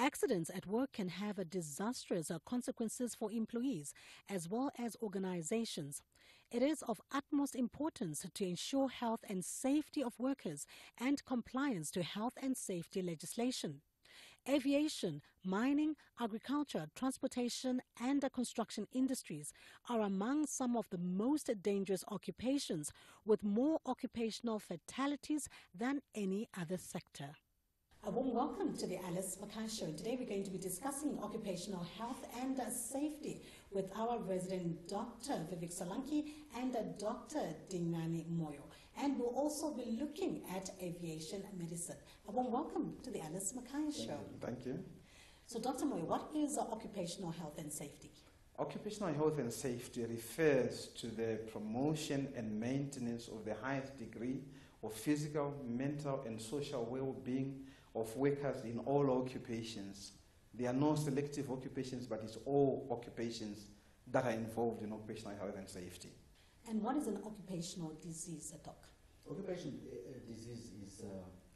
Accidents at work can have disastrous consequences for employees as well as organizations. It is of utmost importance to ensure health and safety of workers and compliance to health and safety legislation. Aviation, mining, agriculture, transportation, and the construction industries are among some of the most dangerous occupations, with more occupational fatalities than any other sector. A warm welcome to the Alice Makaya Show. Today we're going to be discussing occupational health and safety with our resident Dr. Vivek Solanki and Dr. Dingani Moyo. And we'll also be looking at aviation medicine. A warm welcome to the Alice Makaya Show. Thank you. So Dr. Moyo, what is occupational health and safety? Occupational health and safety refers to the promotion and maintenance of the highest degree of physical, mental, and social well-being of workers in all occupations. There are no selective occupations, but it's all occupations that are involved in occupational health and safety. And what is an occupational disease, Doc? Occupational disease is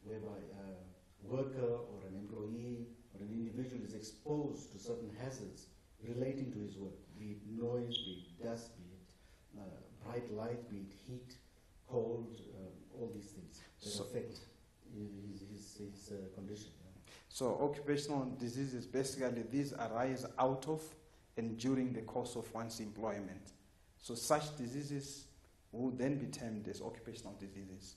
whereby a worker or an employee or an individual is exposed to certain hazards relating to his work, be it noise, be it dust, be it bright light, be it heat, cold, all these things that affect his condition. Yeah. So occupational diseases, basically these arise out of and during the course of one's employment. So such diseases would then be termed as occupational diseases.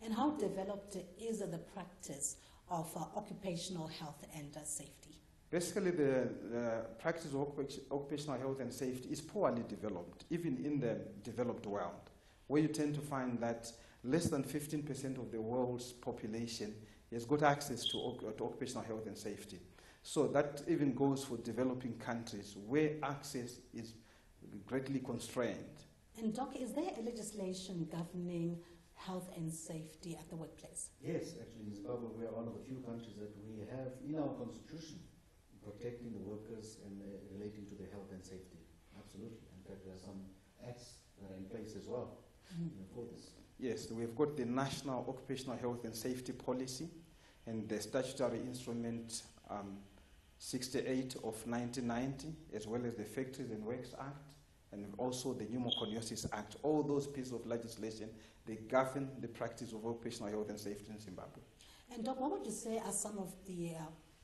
And how developed is the practice of occupational health and safety? Basically, the practice of occupational health and safety is poorly developed, even in the developed world, where you tend to find that less than 15% of the world's population has got access to occupational health and safety. So that even goes for developing countries where access is greatly constrained. And Doc, is there a legislation governing health and safety at the workplace? Yes, actually in Zimbabwe we are one of the few countries that we have in our constitution protecting the workers and relating to their health and safety. Absolutely. In fact, there are some acts that are in place as well for this. Yes, we've got the National Occupational Health and Safety Policy and the statutory instrument 68 of 1990, as well as the Factories and Works Act, and also the Pneumoconiosis Act. All those pieces of legislation, they govern the practice of occupational health and safety in Zimbabwe. And Doc, what would you say are some of the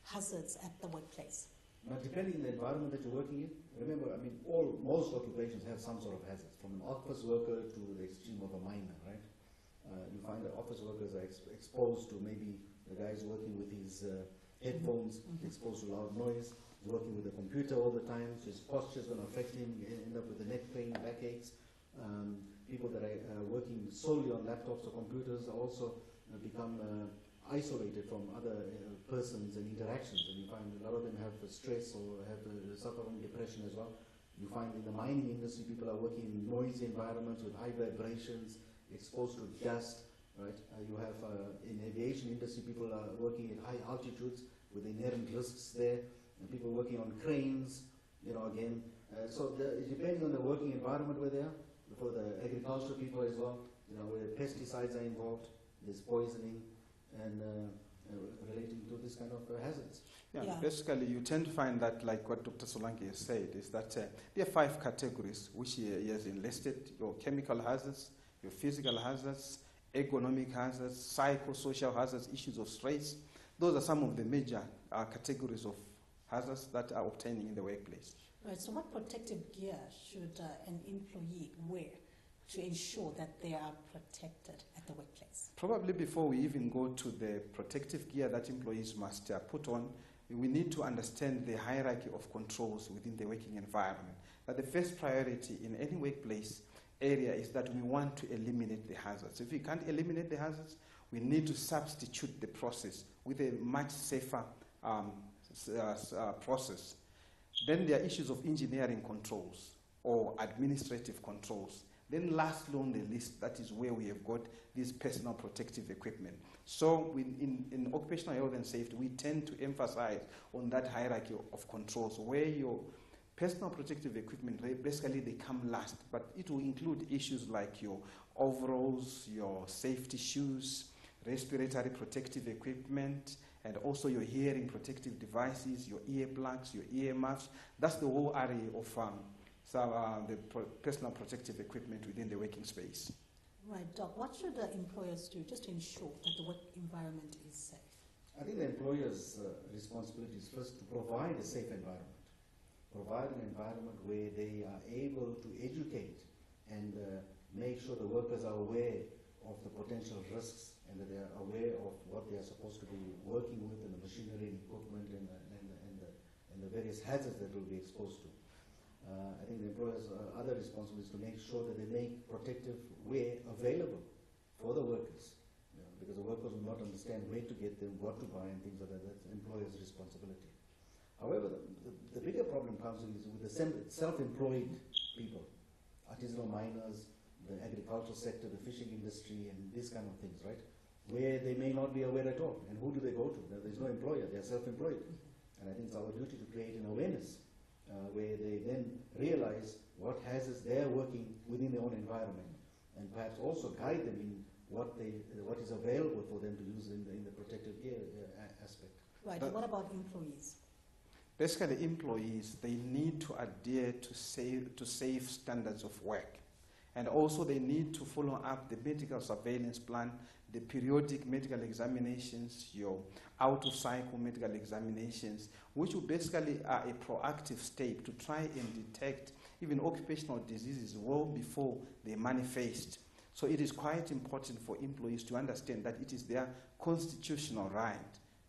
hazards at the workplace? Now, depending on the environment that you're working in, remember, I mean, most occupations have some sort of hazards, from an office worker to the extreme of a miner, right? You find that office workers are exposed to maybe the guy's working with his headphones, exposed to loud noise, he's working with a computer all the time, so his posture is going to affect him, you end up with the neck pain, backaches. People that are working solely on laptops or computers also become isolated from other persons and interactions, and you find a lot of them have stress or have suffer from depression as well. You find in the mining industry people are working in noisy environments with high vibrations, exposed to dust, right? You have in aviation industry people are working at high altitudes with inherent risks there, and people working on cranes, again. So depending on the working environment where they are, for the agricultural people as well, where pesticides are involved, there's poisoning, and relating to this kind of hazards. Yeah, basically you tend to find that, like what Dr. Solanki has said, is that there are 5 categories which he has enlisted: your chemical hazards, your physical hazards, economic hazards, psychosocial hazards, issues of stress. Those are some of the major categories of hazards that are obtaining in the workplace. Right, so what protective gear should an employee wear to ensure that they are protected at the workplace? Probably before we even go to the protective gear that employees must put on, we need to understand the hierarchy of controls within the working environment. That the first priority in any workplace area is that we want to eliminate the hazards. If we can't eliminate the hazards, we need to substitute the process with a much safer process. Then there are issues of engineering controls or administrative controls. Then lastly on the list, that is where we have got this personal protective equipment. So in occupational health and safety, we tend to emphasize on that hierarchy of controls, where your personal protective equipment, basically they come last, but it will include issues like your overalls, your safety shoes, respiratory protective equipment, and also your hearing protective devices, your earplugs, your ear muffs. That's the whole array of personal protective equipment within the working space. Right, Doc, what should the employers do just to ensure that the work environment is safe? I think the employer's responsibility is first to provide a safe environment. Provide an environment where they are able to educate and make sure the workers are aware of the potential risks and that they are aware of what they are supposed to be working with and the machinery and equipment and the various hazards that will be exposed to. I think the employer's other responsibility is to make sure that they make protective wear available for the workers, because the workers will not understand where to get them, what to buy and things like that. That's the employer's responsibility. However, the bigger problem comes with the self-employed people, artisanal miners, the agricultural sector, the fishing industry, and these kind of things, right? Where they may not be aware at all. And who do they go to? There's no employer, they're self-employed. And I think it's our duty to create an awareness where they then realize what hazards they're working within their own environment, and perhaps also guide them in what is available for them to use in the protective gear aspect. Right, and what about employees? Basically, employees, they need to adhere to safe standards of work. And also they need to follow up the medical surveillance plan, the periodic medical examinations, your out-of-cycle medical examinations, which will basically are a proactive step to try and detect even occupational diseases well before they manifest. So it is quite important for employees to understand that it is their constitutional right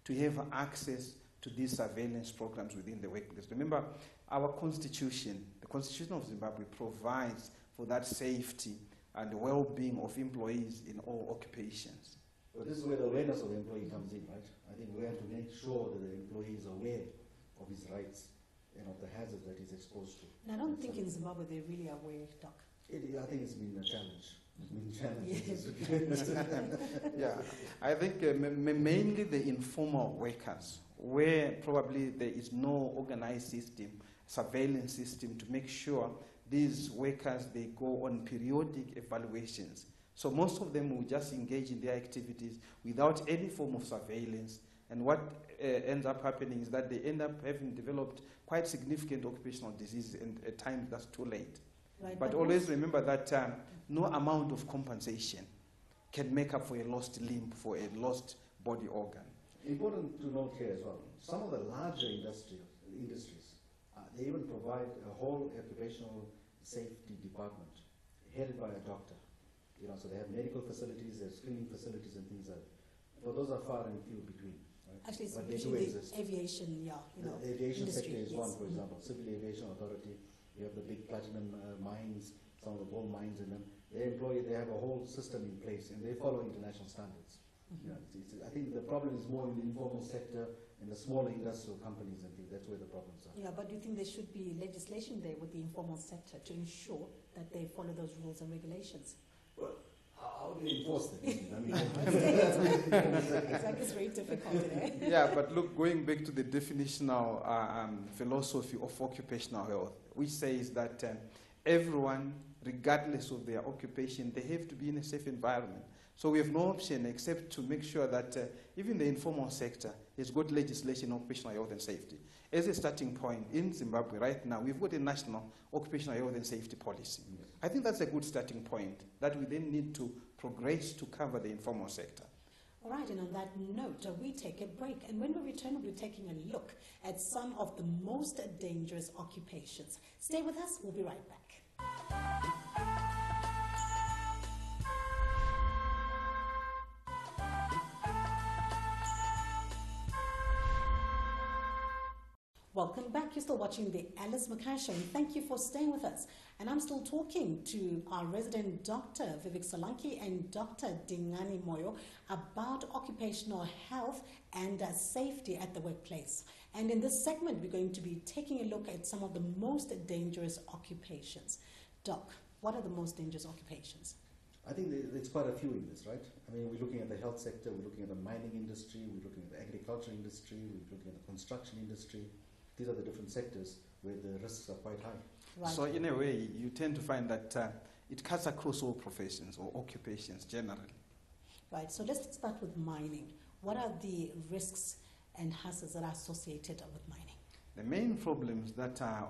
to have access to these surveillance programs within the workplace. Remember, our constitution, the Constitution of Zimbabwe, provides for that safety and the well-being of employees in all occupations. But this is where the awareness of the employee comes in, right? I think we have to make sure that the employee is aware of his rights and of the hazards that he's exposed to. And I don't think in Zimbabwe they're really aware, Doc. I think it's been a challenge. It's been a challenge. Yes. Yeah, I think mainly the informal workers, where probably there is no organized system, surveillance system to make sure these workers, they go on periodic evaluations. So most of them will just engage in their activities without any form of surveillance. And what ends up happening is that they end up having developed quite significant occupational diseases, and at times that's too late. Right, but always remember that no amount of compensation can make up for a lost limb, for a lost body organ. Important to note here as well, some of the larger industries, they even provide a whole occupational safety department headed by a doctor. So they have medical facilities, they have screening facilities and things like that. But those are far and few between. Right? Actually, it's but they usually do exist. Aviation, The aviation sector is one, for example. Civil Aviation Authority, you have the big platinum mines, some of the gold mines in them. They have a whole system in place, and they follow international standards. I think the problem is more in the informal sector and the smaller industrial companies and things. That's where the problems are. Yeah, but do you think there should be legislation there with the informal sector to ensure that they follow those rules and regulations? Well, how do you enforce them? Exactly, it's very difficult today. Yeah, but look, going back to the definitional philosophy of occupational health, which says that everyone, regardless of their occupation, they have to be in a safe environment. So we have no option except to make sure that even the informal sector has got legislation on occupational health and safety. As a starting point, in Zimbabwe right now, we've got a national occupational health and safety policy. Yes. I think that's a good starting point that we then need to progress to cover the informal sector. All right, and on that note, we take a break. And when we return, we'll be taking a look at some of the most dangerous occupations. Stay with us, we'll be right back. Welcome back. You're still watching the Alice Makaya Show, and thank you for staying with us. And I'm still talking to our resident doctor, Vivek Solanki, and Dr. Dingani Moyo about occupational health and safety at the workplace. And in this segment, we're going to be taking a look at some of the most dangerous occupations. Doc, what are the most dangerous occupations? I think there's quite a few in this, right? I mean, we're looking at the health sector, we're looking at the mining industry, we're looking at the agriculture industry, we're looking at the construction industry. These are the different sectors where the risks are quite high. Right. So in a way, you tend to find that it cuts across all professions or occupations generally. Right, so let's start with mining. What are the risks and hazards that are associated with mining? The main problems that are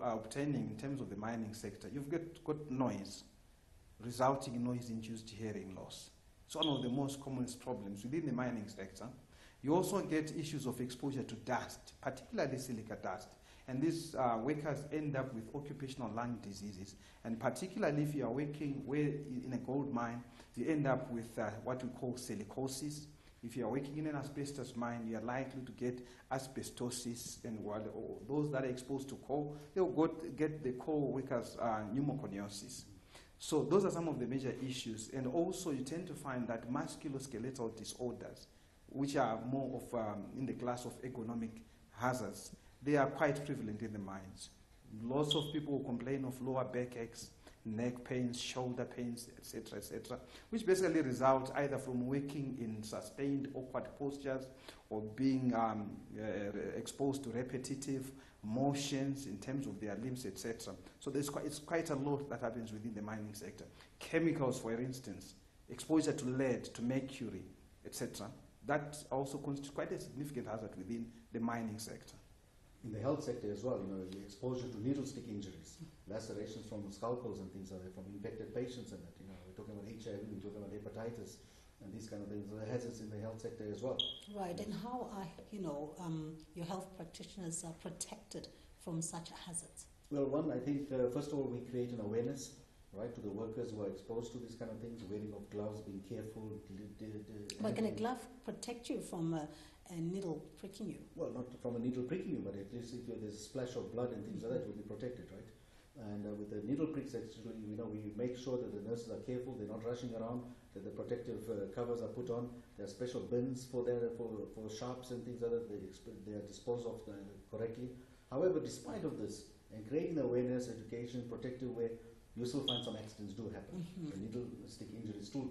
obtaining in terms of the mining sector, you've got noise, resulting in noise-induced hearing loss. It's one of the most commonest problems within the mining sector. You also get issues of exposure to dust, particularly silica dust. And these workers end up with occupational lung diseases. And particularly if you are working in a gold mine, you end up with what we call silicosis. If you are working in an asbestos mine, you are likely to get asbestosis. And those that are exposed to coal, they'll get the coal workers' pneumoconiosis. So those are some of the major issues. And also you tend to find that musculoskeletal disorders, which are more of in the class of ergonomic hazards, they are quite prevalent in the mines. Lots of people complain of lower back aches, neck pains, shoulder pains, etc., which basically result either from working in sustained awkward postures or being exposed to repetitive motions in terms of their limbs, etc. So it's quite a lot that happens within the mining sector. Chemicals, for instance, exposure to lead, to mercury, etc. That also constitutes quite a significant hazard within the mining sector. In the health sector as well, the exposure to needle stick injuries, lacerations from scalpels and things like that, from infected patients and that. We're talking about HIV, we're talking about hepatitis, and these kind of things are hazards in the health sector as well. Right, and how are your health practitioners are protected from such hazards? Well, one, I think first of all we create an awareness, right, to the workers who are exposed to these kind of things, wearing of gloves, being careful. But can a glove protect you from a needle pricking you? Well, not from a needle pricking you, but at least if there's a splash of blood and things like that, you'll be protected, right? And with the needle pricks, actually, we make sure that the nurses are careful, they're not rushing around, that the protective covers are put on. There are special bins for sharps and things like that. They are disposed of correctly. However, despite of this, and creating awareness, education, protective wear, you still find some accidents do happen. The needle stick injuries still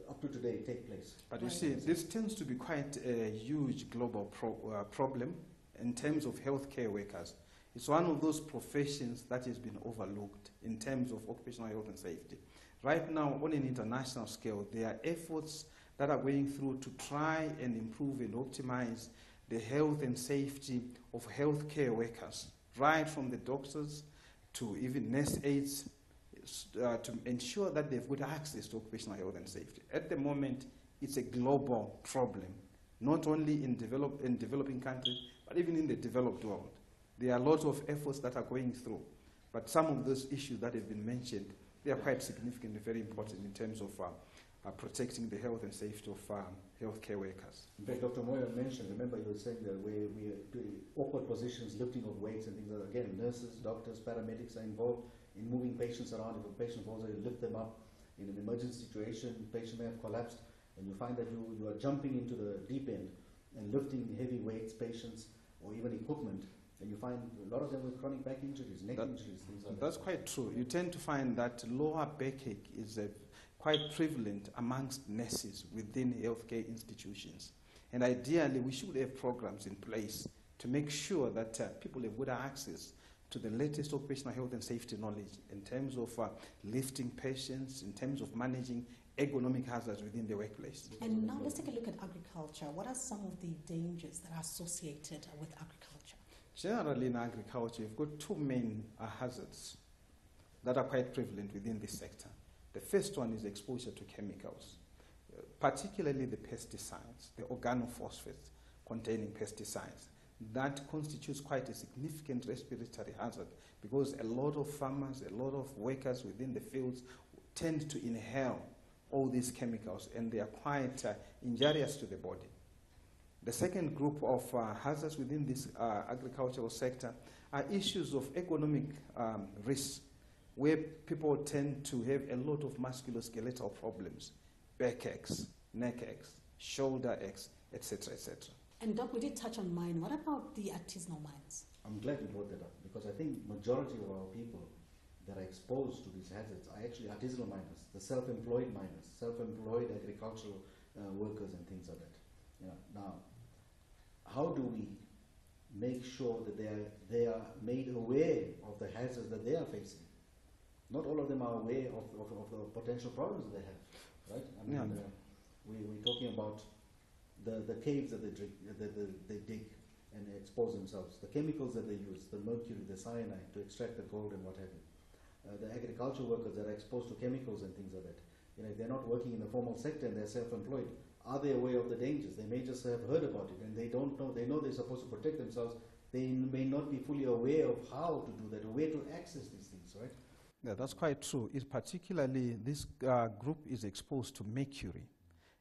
up to today take place. But you see, this tends to be quite a huge global problem in terms of healthcare workers. It's one of those professions that has been overlooked in terms of occupational health and safety. Right now, on an international scale, there are efforts that are going through to try and improve and optimize the health and safety of healthcare workers, right from the doctors to even nurse aides, to ensure that they've got access to occupational health and safety. At the moment, it's a global problem, not only in developing countries, but even in the developed world. There are a lot of efforts that are going through, but some of those issues that have been mentioned, they are quite significant and very important in terms of protecting the health and safety of healthcare workers. In fact, Dr. Moyo mentioned, remember you were saying that we are doing awkward positions, lifting of weights and things like that. Again, nurses, doctors, paramedics are involved in moving patients around. If a patient falls, you lift them up. In an emergency situation, the patient may have collapsed, and you find that you are jumping into the deep end and lifting heavy weights, patients, or even equipment. And you find a lot of them with chronic back injuries, neck injuries, things like that. That's quite true. You tend to find that lower backache is quite prevalent amongst nurses within healthcare institutions. And ideally, we should have programs in place to make sure that people have good access to the latest occupational health and safety knowledge in terms of lifting patients, in terms of managing ergonomic hazards within the workplace. And now let's take a look at agriculture. What are some of the dangers that are associated with agriculture? Generally in agriculture, you've got two main hazards that are quite prevalent within this sector. The first one is exposure to chemicals, particularly the pesticides, the organophosphates containing pesticides. That constitutes quite a significant respiratory hazard because a lot of farmers, a lot of workers within the fields tend to inhale all these chemicals, and they are quite injurious to the body. The second group of hazards within this agricultural sector are issues of ergonomic risks, where people tend to have a lot of musculoskeletal problems, back aches, neck aches, shoulder aches, etc., etc. And Doc, we did touch on mine. What about the artisanal mines? I'm glad you brought that up because I think majority of our people that are exposed to these hazards are actually artisanal miners, the self-employed miners, self-employed agricultural workers and things like that. Now, how do we make sure that they are made aware of the hazards that they are facing? Not all of them are aware of the potential problems that they have, right? I mean, we're talking about the caves that they dig and expose themselves, the chemicals that they use, the mercury, the cyanide to extract the gold and what have you. The agriculture workers that are exposed to chemicals and things like that. You know, if they're not working in the formal sector and they're self-employed, are they aware of the dangers? They may just have heard about it and they don't know. They know they're supposed to protect themselves. They may not be fully aware of how to do that or where to access these things, right? Yeah, that's quite true. It's particularly this group is exposed to mercury,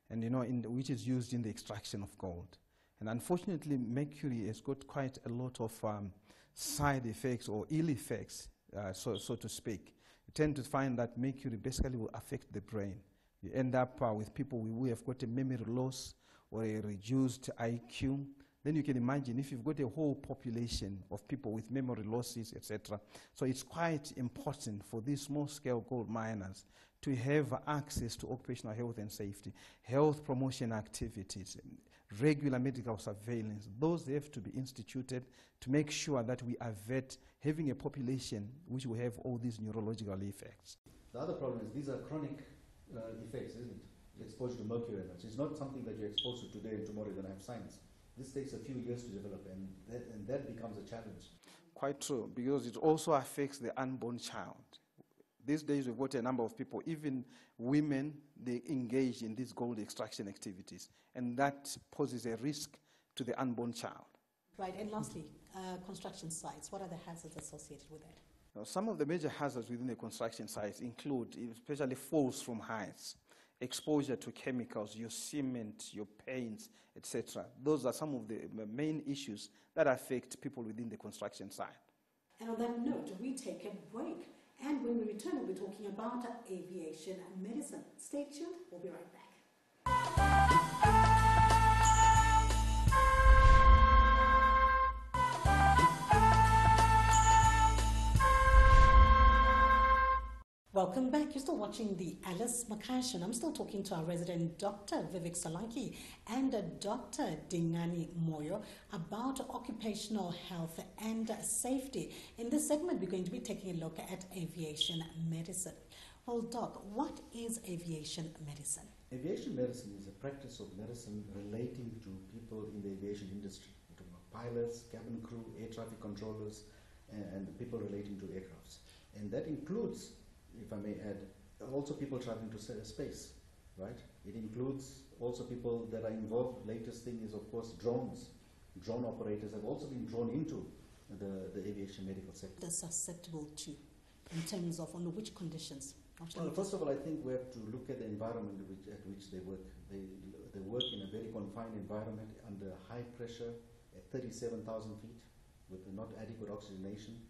and which is used in the extraction of gold. And unfortunately, mercury has got quite a lot of side effects or ill effects, so to speak. You tend to find that mercury basically will affect the brain. You end up with people who have got a memory loss or a reduced IQ. Then you can imagine if you've got a whole population of people with memory losses, etc. So it's quite important for these small-scale gold miners to have access to occupational health and safety, health promotion activities, regular medical surveillance. Those have to be instituted to make sure that we avert having a population which will have all these neurological effects. The other problem is these are chronic effects, isn't it? Exposure to mercury and it's not something that you're exposed to today and tomorrow you're going to have signs. This takes a few years to develop, and that becomes a challenge. Quite true, because it also affects the unborn child. These days we've got a number of people, even women, they engage in these gold extraction activities, and that poses a risk to the unborn child. Right, and lastly, construction sites, what are the hazards associated with that? Now, some of the major hazards within the construction sites include especially falls from heights, exposure to chemicals, your cement, your paints, etc. Those are some of the main issues that affect people within the construction site. And on that note, we take a break. And when we return, we'll be talking about aviation medicine. Stay tuned, we'll be right back. Welcome back. You're still watching the Alice Makaya Show. I'm still talking to our resident Dr. Vivek Solanki and Dr. Dingani Moyo about occupational health and safety. In this segment, we're going to be taking a look at aviation medicine. Well, Doc, what is aviation medicine? Aviation medicine is a practice of medicine relating to people in the aviation industry. We're talking about pilots, cabin crew, air traffic controllers, and people relating to aircrafts. And that includes, if I may add, also people traveling to space, right? It includes also people that are involved. Latest thing is, of course, drones. Drone operators have also been drawn into the aviation medical sector. They're susceptible to, in terms of under which conditions? Well, first of all, I think we have to look at the environment at which they work. They work in a very confined environment under high pressure at 37,000 feet with not adequate oxygenation.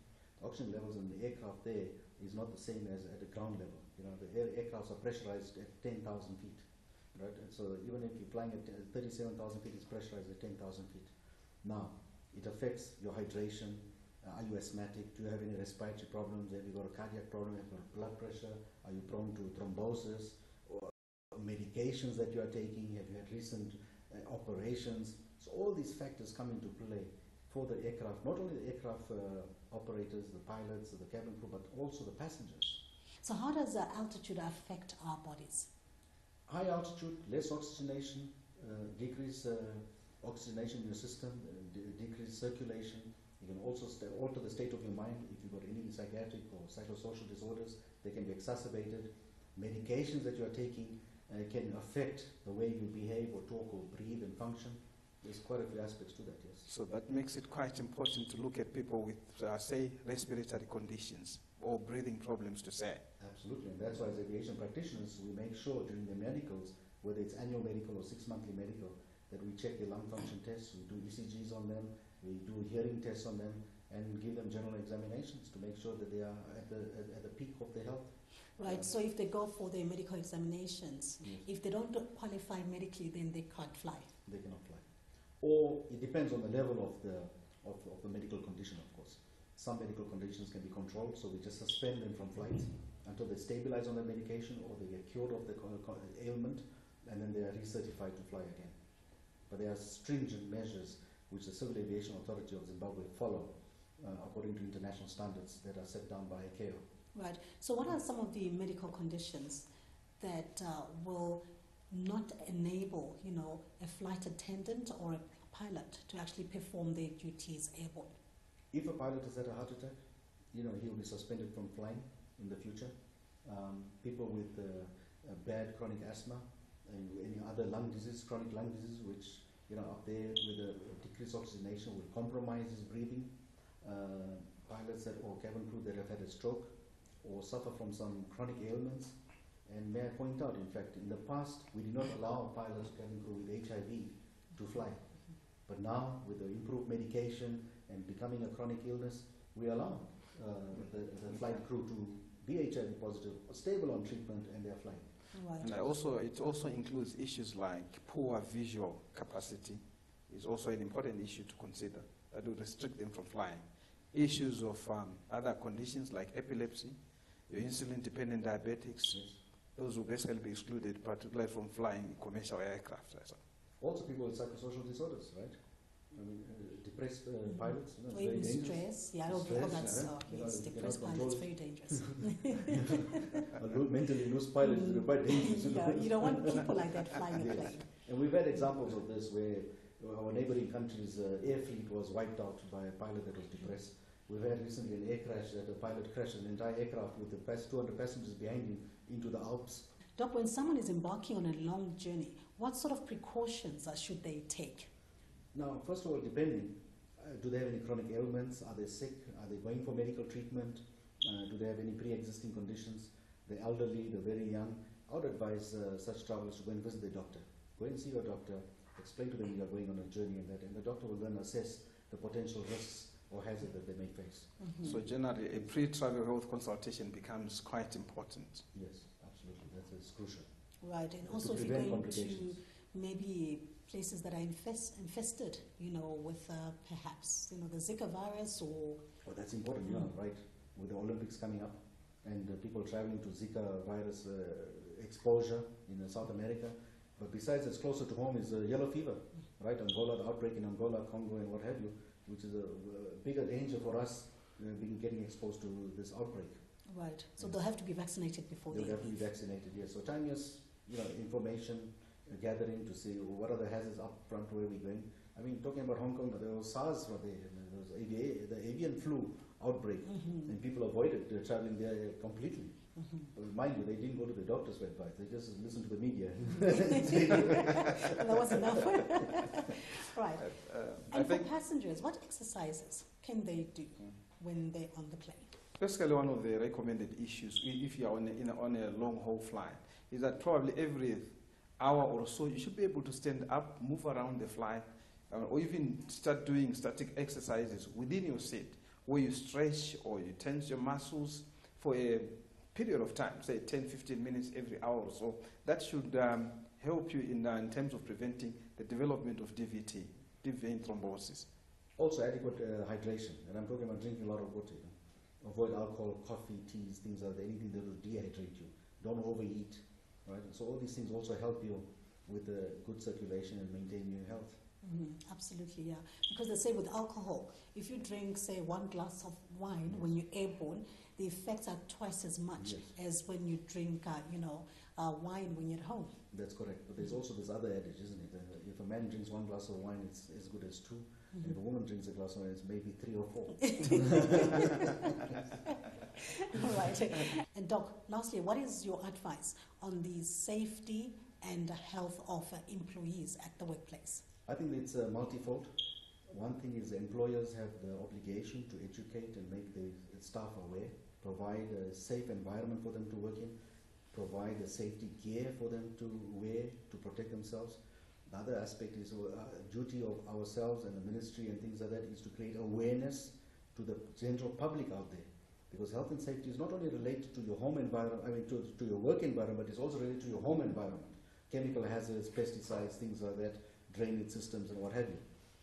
Oxygen levels in the aircraft there is not the same as at the ground level. You know, the aircrafts are pressurized at 10,000 feet, right? And so even if you're flying at 37,000 feet, it's pressurized at 10,000 feet. Now, it affects your hydration. Are you asthmatic? Do you have any respiratory problems? Have you got a cardiac problem? Have you got blood pressure? Are you prone to thrombosis? Or medications that you are taking? Have you had recent operations? So all these factors come into play for the aircraft, not only the aircraft operators, the pilots, the cabin crew, but also the passengers. So how does altitude affect our bodies? High altitude, less oxygenation, decrease oxygenation in your system, decrease circulation. You can also alter the state of your mind. If you've got any psychiatric or psychosocial disorders, they can be exacerbated. Medications that you are taking can affect the way you behave or talk or breathe and function. There's quite a few aspects to that, yes. So that makes it quite important to look at people with, say, respiratory conditions or breathing problems to say. Absolutely, and that's why as aviation practitioners, we make sure during the medicals, whether it's annual medical or 6-monthly medical, that we check the lung function tests, we do ECGs on them, we do hearing tests on them, and give them general examinations to make sure that they are at the peak of their health. Right, so if they go for their medical examinations, yes. If they don't qualify medically, then they can't fly. They cannot fly. Or it depends on the level of the medical condition, of course. Some medical conditions can be controlled, so we just suspend them from flight until they stabilize on the medication or they get cured of the ailment, and then they are recertified to fly again. But there are stringent measures which the Civil Aviation Authority of Zimbabwe follow according to international standards that are set down by ICAO. Right. So what are some of the medical conditions that will not enable, a flight attendant or a pilot to actually perform their duties airborne? If a pilot has had a heart attack, he'll be suspended from flying in the future. People with bad chronic asthma and any other lung disease, chronic lung disease, which up there with a decreased oxygenation will compromise his breathing. Pilots or cabin crew that have had a stroke or suffer from some chronic ailments. And may I point out, in fact, in the past we did not allow pilots, cabin crew with HIV to fly. But now, with the improved medication and becoming a chronic illness, we allow the flight crew to be HIV positive, stable on treatment, and they're flying. Right. And it also includes issues like poor visual capacity is also an important issue to consider that will restrict them from flying. Issues of other conditions like epilepsy, your insulin-dependent diabetics, Yes. those will basically be excluded, particularly from flying commercial aircraft. Also, people with psychosocial disorders, right? I mean, depressed pilots. Or even stress. Yeah, Stress, yes, depressed pilots, very dangerous. Mentally loose pilots is quite dangerous. Yeah, you don't want people like that flying a plane. And we've had examples of this where our neighboring country's air fleet was wiped out by a pilot that was depressed. We've had recently an air crash that a pilot crashed an entire aircraft with 200 passengers behind him into the Alps. Doc, when someone is embarking on a long journey, what sort of precautions should they take? Now, first of all, depending, do they have any chronic ailments? Are they sick? Are they going for medical treatment? Do they have any pre-existing conditions? The elderly, the very young. I would advise such travelers to go and visit the doctor. Go and see your doctor, explain to them you are going on a journey and that, and the doctor will then assess the potential risks or hazard that they may face. Mm-hmm. So generally, a pre-travel health consultation becomes quite important. Yes, absolutely. That's crucial. Right, and also if you're going to maybe places that are infested, with perhaps, the Zika virus or... Oh, that's important, right? With the Olympics coming up and people traveling to Zika virus exposure in South America. But besides, it's closer to home is yellow fever, right? Angola, the outbreak in Angola, Congo, and what have you, which is a bigger danger for us getting exposed to this outbreak. Right. So they'll have to be vaccinated before they They'll have to be vaccinated, yes. So timeous, information gathering to see what are the hazards up front where we're going. I mean, talking about Hong Kong, there was SARS for there was the avian flu outbreak, and people avoided traveling there completely. But mind you, they didn't go to the doctor's advice. They just listened to the media. That was enough. Right. And for passengers, what exercises can they do when they're on the plane? Basically, one of the recommended issues, if you're on a long-haul flight, is that probably every hour or so, you should be able to stand up, move around the flight, or even start doing static exercises within your seat, where you stretch or you tense your muscles for a period of time, say 10-15 minutes every hour or so. That should help you in terms of preventing the development of DVT, deep vein thrombosis. Also adequate hydration, and I'm talking about drinking a lot of water. Avoid alcohol, coffee, teas, things like that, anything that will dehydrate you. Don't overeat, right? So all these things also help you with good circulation and maintaining your health. Absolutely, yeah. Because they say with alcohol, if you drink, say, 1 glass of wine when you're airborne, the effects are twice as much as when you drink, wine when you're at home. That's correct. But there's also this other adage, isn't it? If a man drinks 1 glass of wine, it's as good as 2. And if a woman drinks a glass of wine, it's maybe 3 or 4. All right. And Doc, lastly, what is your advice on the safety and health of employees at the workplace? I think it's multifold. One thing is employers have the obligation to educate and make the staff aware, provide a safe environment for them to work in, provide the safety gear for them to wear to protect themselves. The other aspect is duty of ourselves and the ministry and things like that is to create awareness to the general public out there. Because health and safety is not only related to your home environment, to your work environment, but it's also related to your home environment. Chemical hazards, pesticides, things like that, drainage systems and what have you.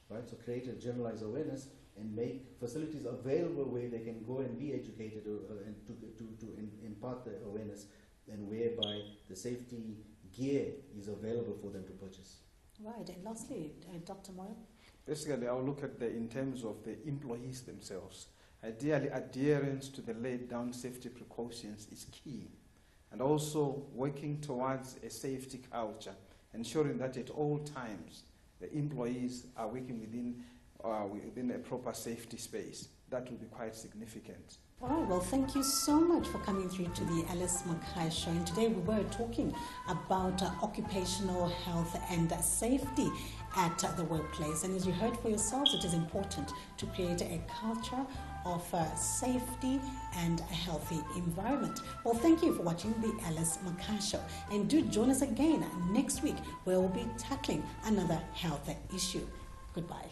Right? So create a generalized awareness and make facilities available where they can go and be educated and to impart the awareness, and whereby the safety gear is available for them to purchase. Right, and lastly, Dr. Moyo? Basically, I'll look at in terms of the employees themselves. Ideally, adherence to the laid down safety precautions is key. And also working towards a safety culture ensuring that at all times the employees are working within a proper safety space. That will be quite significant. All right, well, thank you so much for coming through to the Alice Makaya show. And today we were talking about occupational health and safety at the workplace. And as you heard for yourselves, it is important to create a culture of safety and a healthy environment. Well, thank you for watching the Alice Makaya show. And do join us again next week where we'll be tackling another health issue. Goodbye.